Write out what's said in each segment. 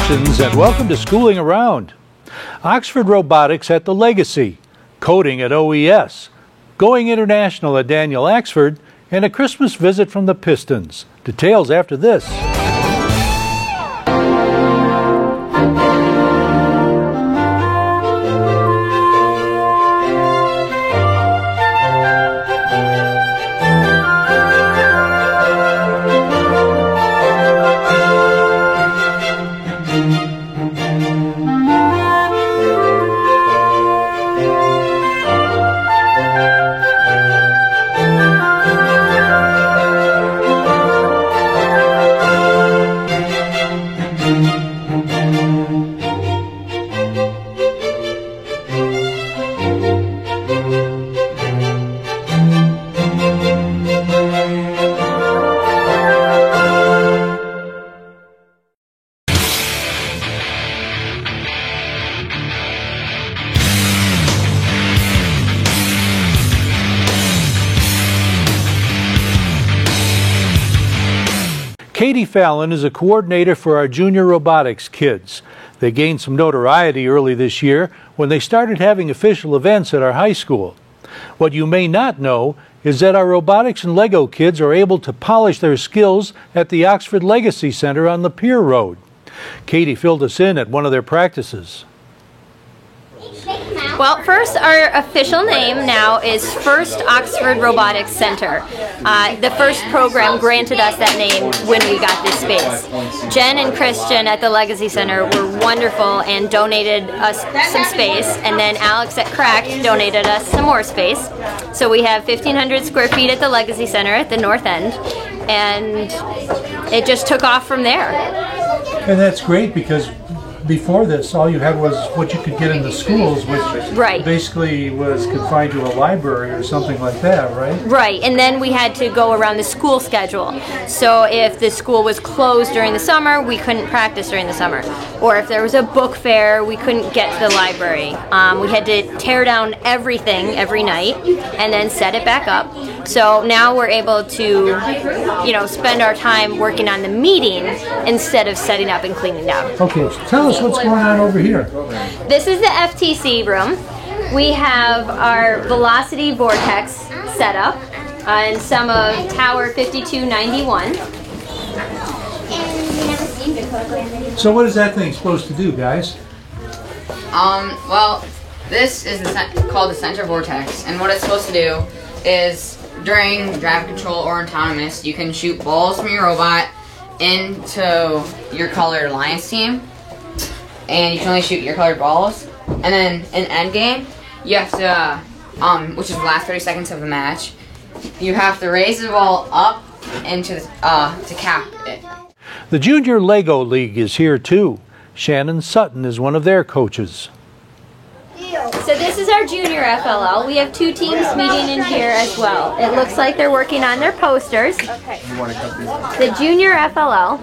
Congratulations and welcome to Schooling Around. Oxford Robotics at the Legacy, coding at OES, going international at Daniel Axford, and a Christmas visit from the Pistons. Details after this. Katie Fallon is a coordinator for our junior robotics kids. They gained some notoriety early this year when they started having official events at our high school. What you may not know is that our robotics and Lego kids are able to polish their skills at the Oxford Legacy Center on the Pier Road. Katie filled us in at one of their practices. Well, first, our official name now is First Oxford Robotics Center. The first program granted us that name when we got this space. Jen and Christian at the Legacy Center were wonderful and donated us some space, and then Alex at Cracked donated us some more space. So we have 1,500 square feet at the Legacy Center at the north end, and it just took off from there. And that's great because before this, all you had was what you could get in the schools, which basically was confined to a library or something like that, right? Right, and then we had to go around the school schedule. So if the school was closed during the summer, we couldn't practice during the summer. Or if there was a book fair, we couldn't get to the library. We had to tear down everything every night and then set it back up. So now we're able to, spend our time working on the meeting instead of setting up and cleaning down. Okay, tell us what's going on over here. This is the FTC room. We have our Velocity Vortex set up and some of Tower 5291. So what is that thing supposed to do, guys? Well, this is called the Center Vortex, and what it's supposed to do is during drive control or autonomous, you can shoot balls from your robot into your colored alliance team, and you can only shoot your colored balls. And then in endgame, you have to, which is the last 30 seconds of the match, you have to raise the ball up into to cap it. The Junior Lego League is here too. Shannon Sutton is one of their coaches. So this is our junior FLL. We have two teams meeting in here as well. It looks like they're working on their posters. The junior FLL,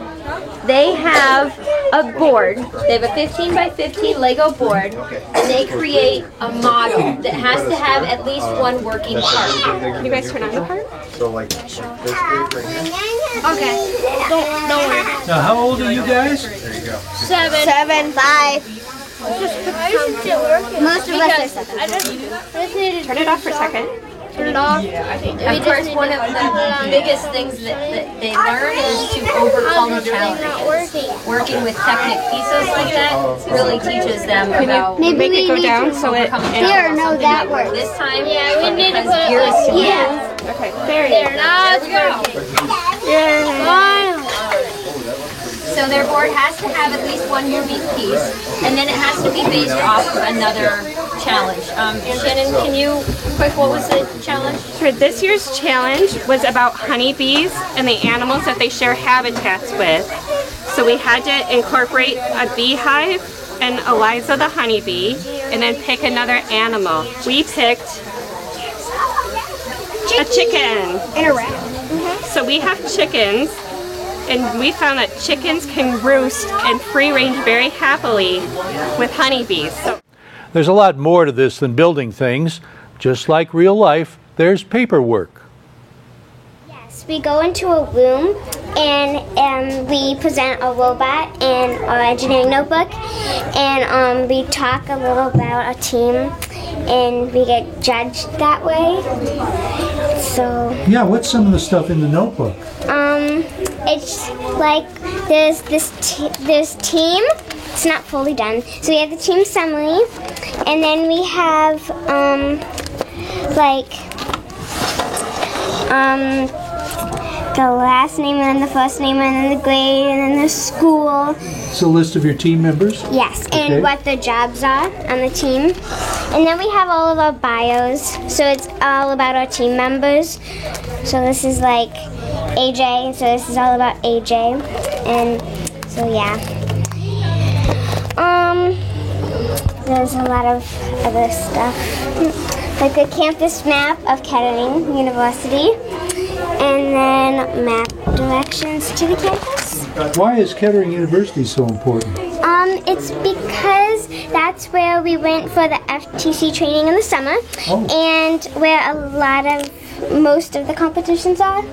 they have a board. They have a 15 by 15 Lego board, and they create a model that has to have at least one working part. Can you guys turn on the part? So like this group right here? Okay. Don't worry. Now how old are you guys? There you go. 7, 5. Most of us are 7. Turn it off for a second. Turn it off. Of course, one of the biggest things that they learn is to overcome challenges. Working with Technic pieces like that really teaches them about Make it go down so it. There, no, that works. This time, we need to put gear is to move. Yeah. Okay, there. Now let's go. Yeah. So their board has to have at least one unique piece, and then it has to be based off of another challenge. Shannon, can you what was the challenge? For this year's challenge was about honeybees and the animals that they share habitats with. So we had to incorporate a beehive and Eliza the honeybee, and then pick another animal. We picked a chicken. And a rat. So we have chickens, and we found that chickens can roost and free range very happily with honeybees. There's a lot more to this than building things. Just like real life, there's paperwork. Yes, we go into a room and we present a robot and our engineering notebook, and we talk a little about our team, and we get judged that way. So Yeah, what's some of the stuff in the notebook? it's like there's team. It's not fully done. So we have the team summary, and then we have the last name, and then the first name, and then the grade, and then the school. It's a list of your team members? Yes, Okay. and what their jobs are on the team. And then we have all of our bios, so it's all about our team members. So this is like AJ, so this is all about AJ. And so yeah. There's a lot of other stuff. Like a campus map of Kettering University, and then map directions to the campus. Why is Kettering University so important? It's because that's where we went for the FTC training in the summer, and where most of the competitions are.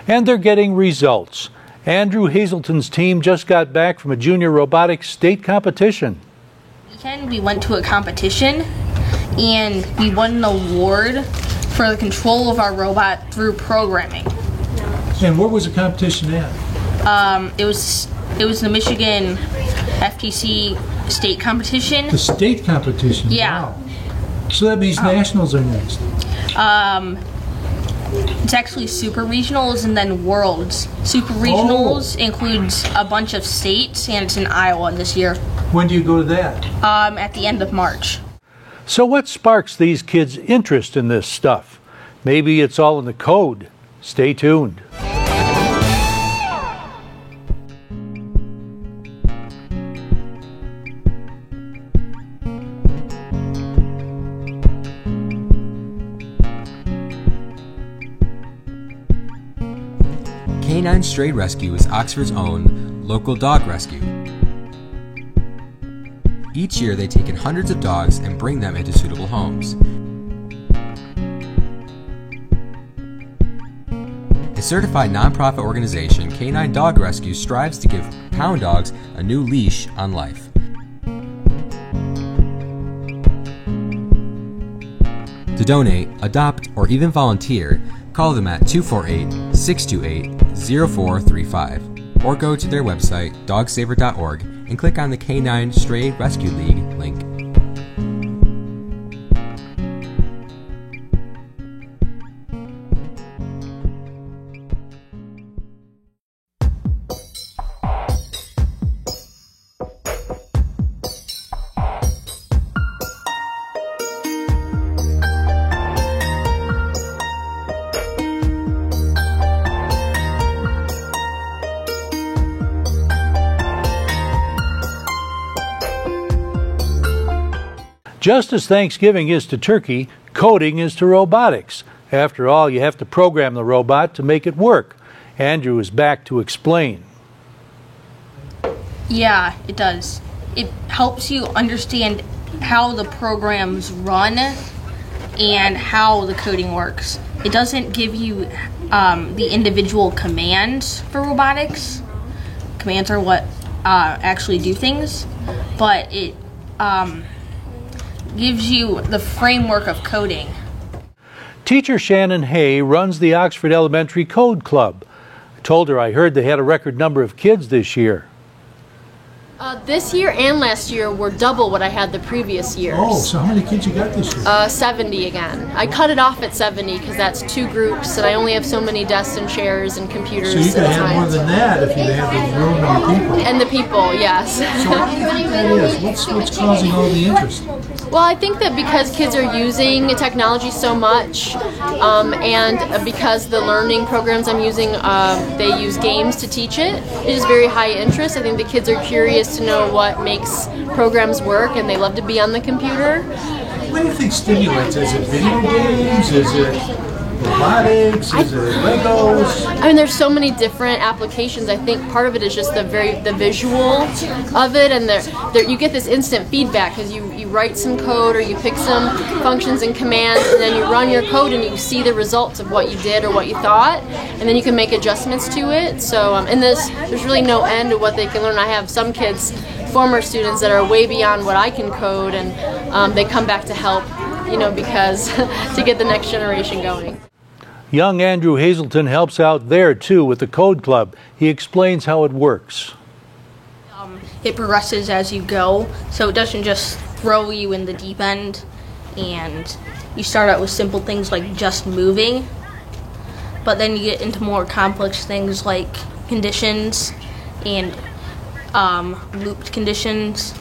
And they're getting results. Andrew Hazelton's team just got back from a junior robotics state competition. We went to a competition and we won an award for the control of our robot through programming. And where was the competition at? It was the Michigan FTC state competition. The state competition? Yeah. Wow. So that means nationals are next. It's actually super regionals and then worlds. Super regionals includes a bunch of states, and it's in Iowa this year. When do you go to that? At the end of March. So what sparks these kids' interest in this stuff? Maybe it's all in the code. Stay tuned. K9 Stray Rescue is Oxford's own local dog rescue. Each year they take in hundreds of dogs and bring them into suitable homes. A certified nonprofit organization, K9 Dog Rescue strives to give pound dogs a new leash on life. To donate, adopt, or even volunteer, call them at 248-628-0435 or go to their website, dogsaver.org, and click on the K9 Stray Rescue League link. Just as Thanksgiving is to turkey, coding is to robotics. After all, you have to program the robot to make it work. Andrew is back to explain. Yeah, it does. It helps you understand how the programs run and how the coding works. It doesn't give you the individual commands for robotics. Commands are what actually do things, but it gives you the framework of coding. Teacher Shannon Hay runs the Oxford Elementary Code Club. I told her I heard they had a record number of kids this year. This year and last year were double what I had the previous years. Oh, so how many kids you got this year? 70 again. I cut it off at 70 because that's 2 groups and I only have so many desks and chairs and computers. So you could at a have time. more than that if you had the room and the people. And the people, yes. So what do you think that is? What's causing all the interest? Well, I think that because kids are using technology so much, and because the learning programs I'm using, they use games to teach it, it is very high interest. I think the kids are curious to know what makes programs work, and they love to be on the computer. What do you think stimulates? Is it video games? Is it robotics? Is it Legos? I mean, there's so many different applications. I think part of it is just the visual of it, and you get this instant feedback because you write some code or you pick some functions and commands, and then you run your code and you see the results of what you did or what you thought, and then you can make adjustments to it. So there's really no end to what they can learn. I have some kids, former students, that are way beyond what I can code, and they come back to help, because to get the next generation going. Young Andrew Hazelton helps out there too with the Code Club. He explains how it works. It progresses as you go, so it doesn't just throw you in the deep end, and you start out with simple things like just moving, but then you get into more complex things like conditions and looped conditions.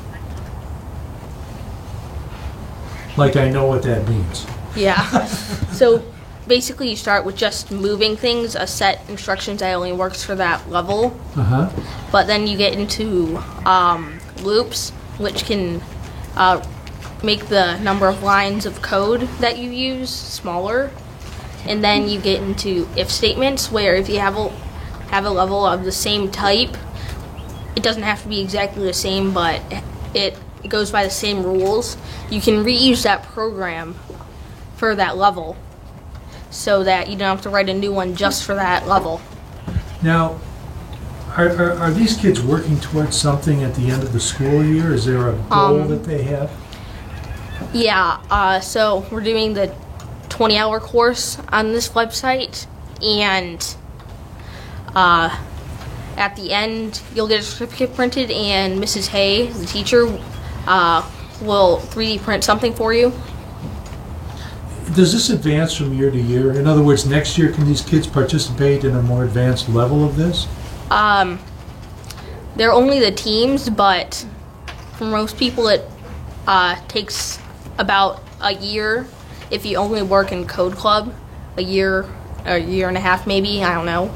Like I know what that means. Yeah. So basically you start with just moving things, a set instructions that only works for that level. But then you get into loops, which can make the number of lines of code that you use smaller. And then you get into if statements, where if you have a level of the same type, it doesn't have to be exactly the same, but it goes by the same rules. You can reuse that program for that level so that you don't have to write a new one just for that level. Now, are these kids working towards something at the end of the school year? Is there a goal that they have? Yeah, so we're doing the 20-hour course on this website, and at the end you'll get a certificate printed, and Mrs. Hay, the teacher, will 3D print something for you. Does this advance from year to year? In other words, next year can these kids participate in a more advanced level of this? They're only the teams, but for most people it takes about a year if you only work in Code Club, a year and a half maybe, I don't know.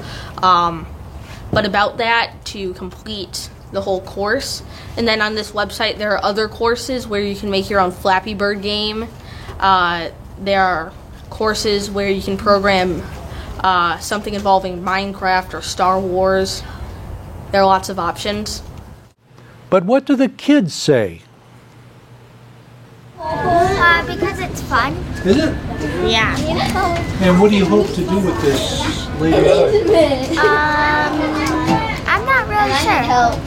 But about that to complete the whole course. And then on this website there are other courses where you can make your own Flappy Bird game. There are courses where you can program something involving Minecraft or Star Wars. There are lots of options. But what do the kids say? Because it's fun. Is it? Yeah. And what do you hope to do with this later on? I'm not really sure.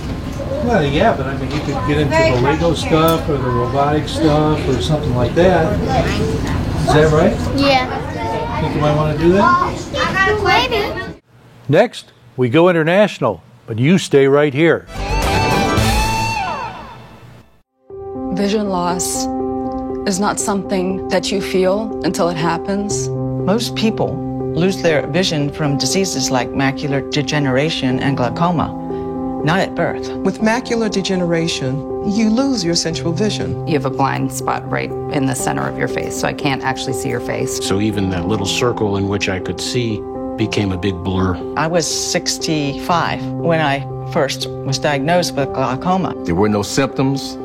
Well, yeah, but I mean, you could get into the Lego stuff or the robotic stuff or something like that. Is that right? Yeah. Think you might want to do that? Maybe. Next, we go international, but you stay right here. Vision loss is not something that you feel until it happens. Most people lose their vision from diseases like macular degeneration and glaucoma, not at birth. With macular degeneration, you lose your central vision. You have a blind spot right in the center of your face, so I can't actually see your face. So even that little circle in which I could see became a big blur. I was 65 when I first was diagnosed with glaucoma. There were no symptoms.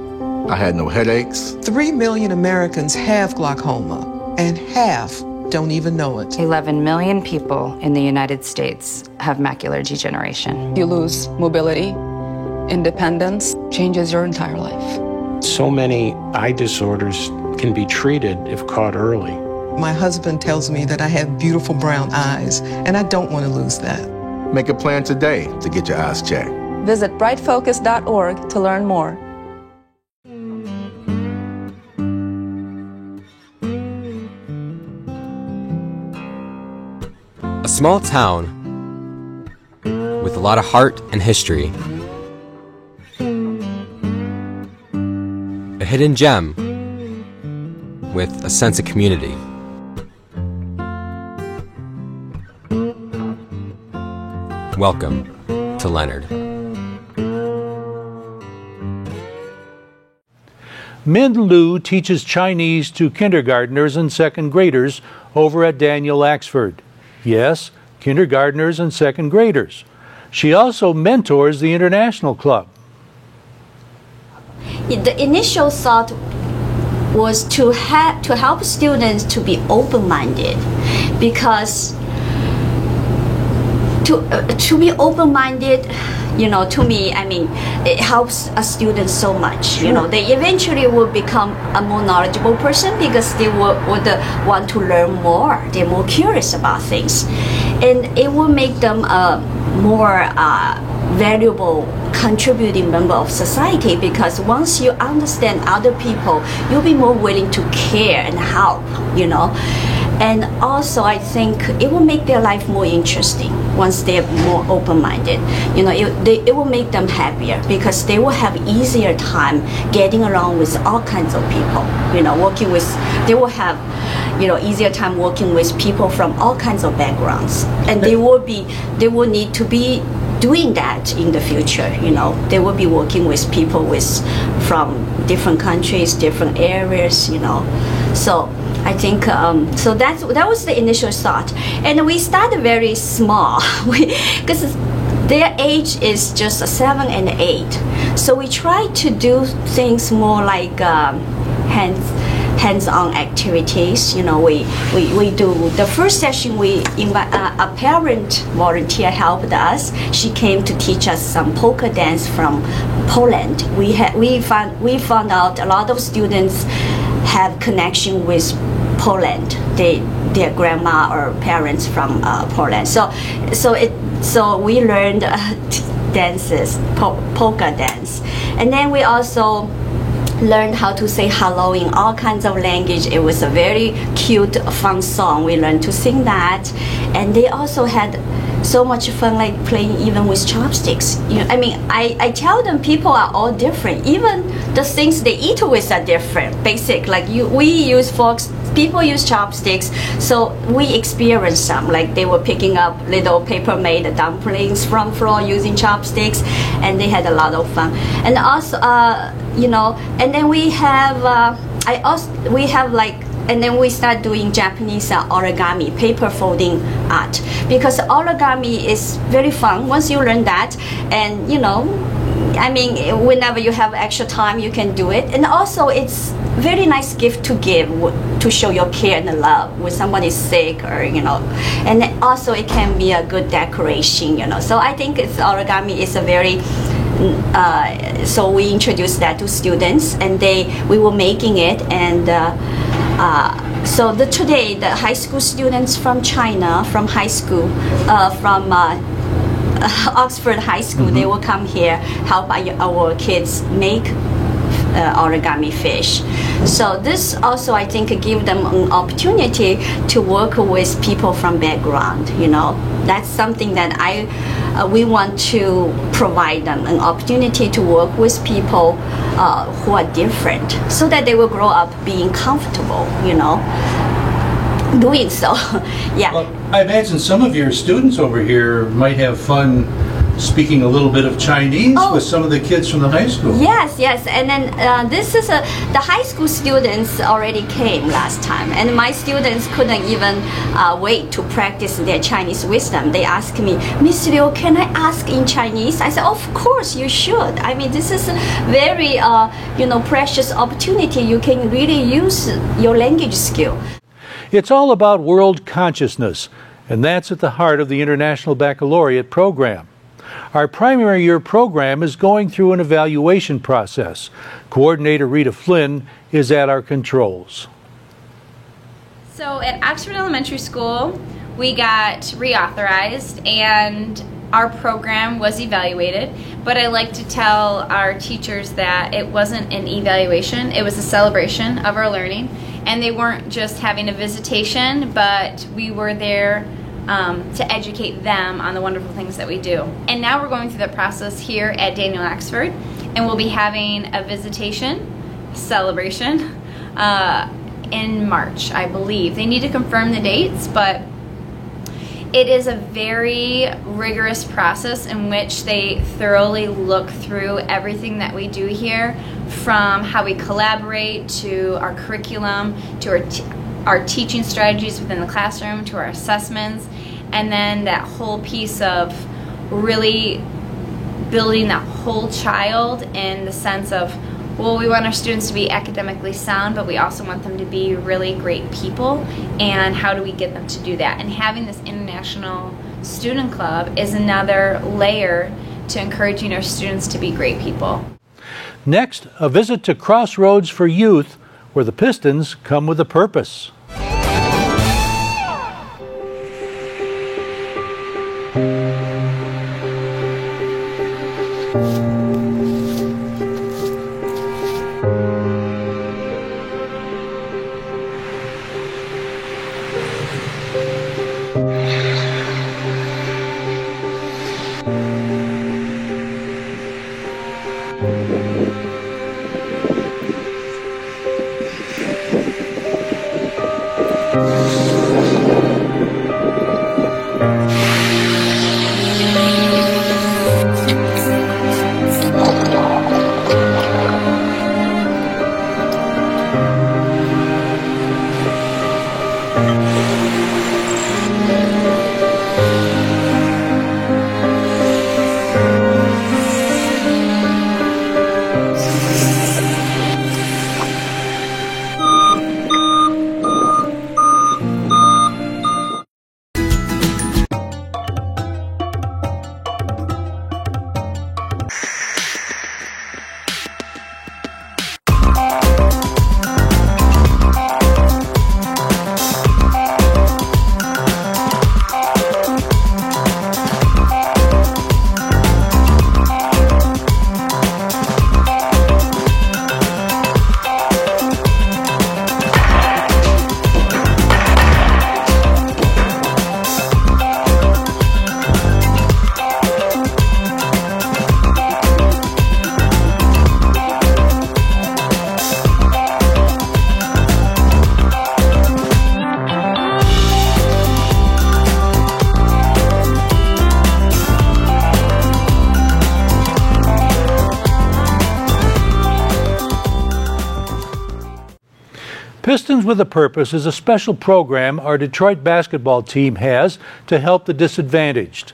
I had no headaches. 3 million Americans have glaucoma, and half don't even know it. 11 million people in the United States have macular degeneration. You lose mobility, independence, changes your entire life. So many eye disorders can be treated if caught early. My husband tells me that I have beautiful brown eyes, and I don't want to lose that. Make a plan today to get your eyes checked. Visit brightfocus.org to learn more. A small town with a lot of heart and history. A hidden gem with a sense of community. Welcome to Leonard. Min Lu teaches Chinese to kindergartners and second graders over at Daniel Axford. Yes, kindergartners and second graders. She also mentors the International Club. The initial thought was to help students to be open-minded, because to be open-minded, you know, to me, I mean, it helps a student so much. You know, they eventually will become a more knowledgeable person because they would want to learn more. They're more curious about things, and it will make them a more valuable contributing member of society, because once you understand other people, you'll be more willing to care and help, you know. And also, I think it will make their life more interesting once they're more open-minded. You know, it will make them happier because they will have easier time getting along with all kinds of people. You know, they will have, you know, easier time working with people from all kinds of backgrounds, and they will need to be doing that in the future. You know, they will be working with people from different countries, different areas. You know, so I think so. That was the initial thought, and we started very small because their age is just 7 and 8. So we try to do things more like hands-on activities. You know, we do the first session. We invite a parent volunteer helped us. She came to teach us some polka dance from Poland. We found out a lot of students have connection with Poland. Their grandma or parents from Poland. So we learned dances, polka dance, and then we also learned how to say hello in all kinds of language. It was a very cute, fun song. We learned to sing that, and they also had so much fun, like playing even with chopsticks. You know, I mean, I tell them people are all different. Even the things they eat with are different. Basic, like we use forks, people use chopsticks. So we experienced some, like they were picking up little paper-made dumplings from floor using chopsticks, and they had a lot of fun. And also, you know, and then we have and then we start doing Japanese origami, paper folding art, because origami is very fun once you learn that. And you know, I mean, whenever you have extra time, you can do it. And also, it's very nice gift to give, to show your care and love when somebody is sick, or you know. And also, it can be a good decoration, you know. So I think origami is a very so we introduced that to students, and we were making it, and so today the high school students from China, from high school, from Oxford High School, they will come here, help our kids make origami fish. So this also, I think, give them an opportunity to work with people from background. You know, that's something that we want to provide them, an opportunity to work with people who are different, so that they will grow up being comfortable, you know, doing so. Yeah. Well, I imagine some of your students over here might have fun speaking a little bit of Chinese with some of the kids from the high school. Yes, and then this is the high school students already came last time, and my students couldn't even wait to practice their Chinese with them. They asked me, Miss Liu, can I ask in Chinese? I said, of course you should. I mean, this is a very you know, precious opportunity. You can really use your language skill. It's all about world consciousness, and that's at the heart of the International Baccalaureate program. Our primary year program is going through an evaluation process. Coordinator Rita Flynn is at our controls. So at Oxford Elementary School, we got reauthorized and our program was evaluated, but I like to tell our teachers that it wasn't an evaluation, it was a celebration of our learning, and they weren't just having a visitation, but we were there to educate them on the wonderful things that we do. And now we're going through the process here at Daniel Oxford, and we'll be having a visitation celebration in March, I believe. They need to confirm the dates, but it is a very rigorous process in which they thoroughly look through everything that we do here, from how we collaborate to our curriculum to our teaching strategies within the classroom to our assessments, and then that whole piece of really building that whole child in the sense of Well, we want our students to be academically sound, but we also want them to be really great people. And how do we get them to do that? And having this international student club is another layer to encouraging our students to be great people. Next, a visit to Crossroads for Youth, where the Pistons come with a purpose. Pistons with a Purpose is a special program our Detroit basketball team has to help the disadvantaged.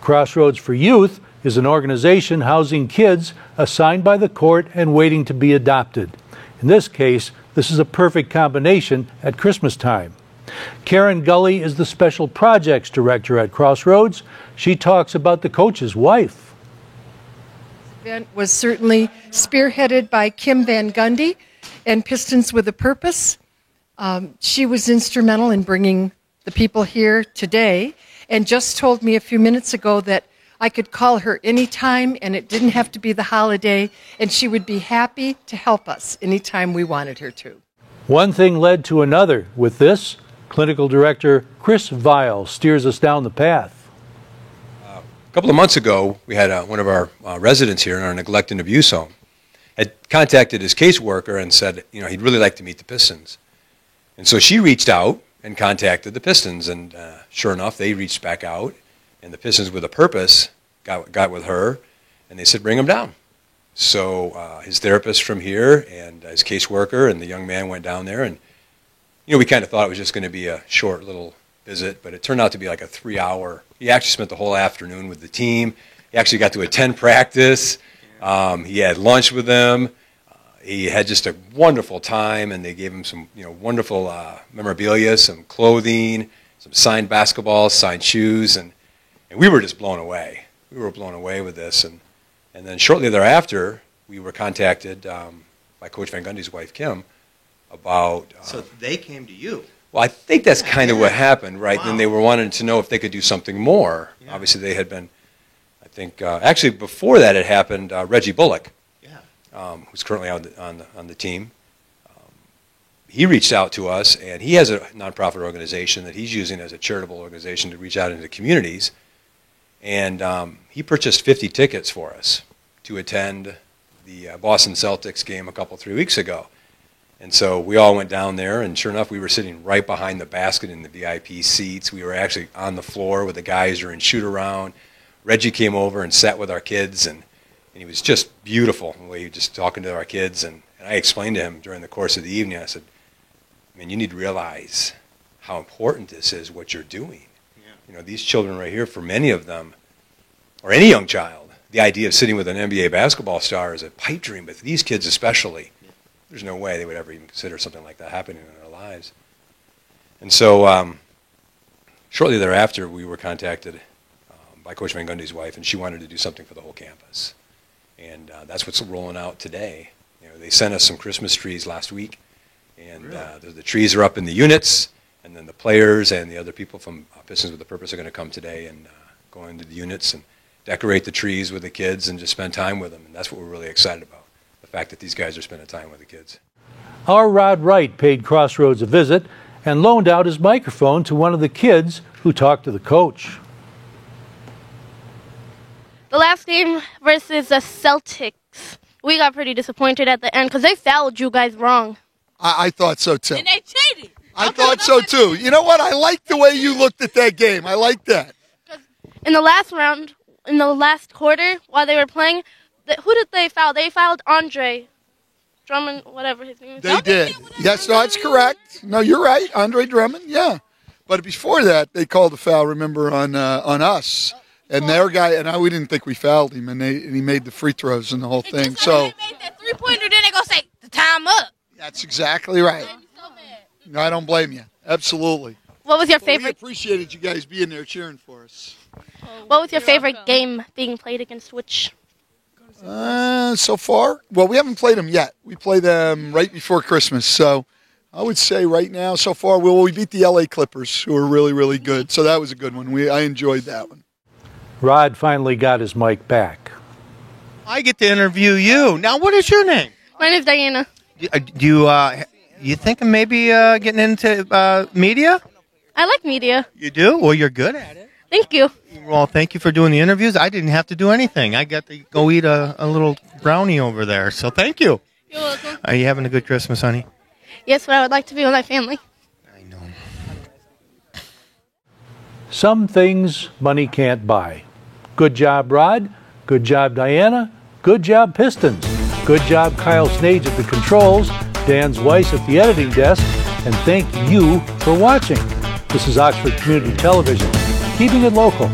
Crossroads for Youth is an organization housing kids assigned by the court and waiting to be adopted. In this case, this is a perfect combination at Christmas time. Karen Gully is the Special Projects Director at Crossroads. She talks about the coach's wife. The event was certainly spearheaded by Kim Van Gundy and Pistons with a Purpose. She was instrumental in bringing the people here today and just told me a few minutes ago that I could call her anytime and it didn't have to be the holiday, and she would be happy to help us anytime we wanted her to. One thing led to another. With this, Clinical Director Chris Vile steers us down the path. A couple of months ago, we had one of our residents here in our neglect and abuse home had contacted his caseworker and said, he'd really like to meet the Pistons. And so she reached out and contacted the Pistons, and sure enough, they reached back out, and the Pistons with a Purpose got with her, and they said, bring him down. So his therapist from here and his caseworker and the young man went down there, and we kind of thought it was just going to be a short little visit, but it turned out to be like a 3-hour. He actually spent the whole afternoon with the team. He actually got to attend practice. He had lunch with them. He had just a wonderful time, and they gave him some, wonderful memorabilia, some clothing, some signed basketballs, signed shoes, and we were just blown away. We were blown away with this, and then shortly thereafter, we were contacted by Coach Van Gundy's wife, Kim, about. So they came to you. Well, I think that's kind of what happened, right? Wow. Then they were wanting to know if they could do something more. Yeah. Obviously, they had been. I think actually before that had happened, Reggie Bullock, who's currently on the team, he reached out to us, and he has a nonprofit organization that he's using as a charitable organization to reach out into communities, and he purchased 50 tickets for us to attend the Boston Celtics game 3 weeks ago. And so we all went down there, and sure enough, we were sitting right behind the basket in the VIP seats. We were actually on the floor with the guys during shoot-around. Reggie came over and sat with our kids, and he was just beautiful the way he was just talking to our kids. And I explained to him during the course of the evening, I said, man, you need to realize how important this is, what you're doing. Yeah. These children right here, for many of them, or any young child, the idea of sitting with an NBA basketball star is a pipe dream, but these kids especially, there's no way they would ever even consider something like that happening in their lives. And so shortly thereafter, we were contacted by Coach Van Gundy's wife, and she wanted to do something for the whole campus. And that's what's rolling out today. You know, they sent us some Christmas trees last week, and the trees are up in the units, and then the players and the other people from Pistons with a Purpose are going to come today and go into the units and decorate the trees with the kids and just spend time with them. And that's what we're really excited about, the fact that these guys are spending time with the kids. Our Rod Wright paid Crossroads a visit and loaned out his microphone to one of the kids who talked to the coach. The last game versus the Celtics, we got pretty disappointed at the end because they fouled you guys wrong. I thought so too. And they cheated. I thought so too. You know what? I like the way you looked at that game. I like that. In the last round, in the last quarter, while they were playing, who did they foul? They fouled Andre Drummond, whatever his name is. They did. Yes, no, that's correct. No, you're right. Andre Drummond, yeah. But before that, they called a foul, remember, on us. And their guy, and we didn't think we fouled him, and he made the free throws and the whole thing. So they made that three-pointer, then they go say, the time up. That's exactly right. No, I don't blame you. Absolutely. What was your favorite? We appreciated you guys being there cheering for us. What was your favorite game being played against which? So far? Well, we haven't played them yet. We play them right before Christmas. So I would say right now, so far, we beat the LA Clippers, who are really, really good. So that was a good one. I enjoyed that one. Rod finally got his mic back. I get to interview you. Now, what is your name? My name's Diana. Do you think of maybe getting into media? I like media. You do? Well, you're good at it. Thank you. Well, thank you for doing the interviews. I didn't have to do anything. I got to go eat a little brownie over there. So thank you. You're welcome. Are you having a good Christmas, honey? Yes, but I would like to be with my family. Some things money can't buy. Good job, Rod. Good job, Diana. Good job, Pistons. Good job, Kyle Snage at the controls, Dan Weiss at the editing desk, and thank you for watching. This is Oxford Community Television, keeping it local.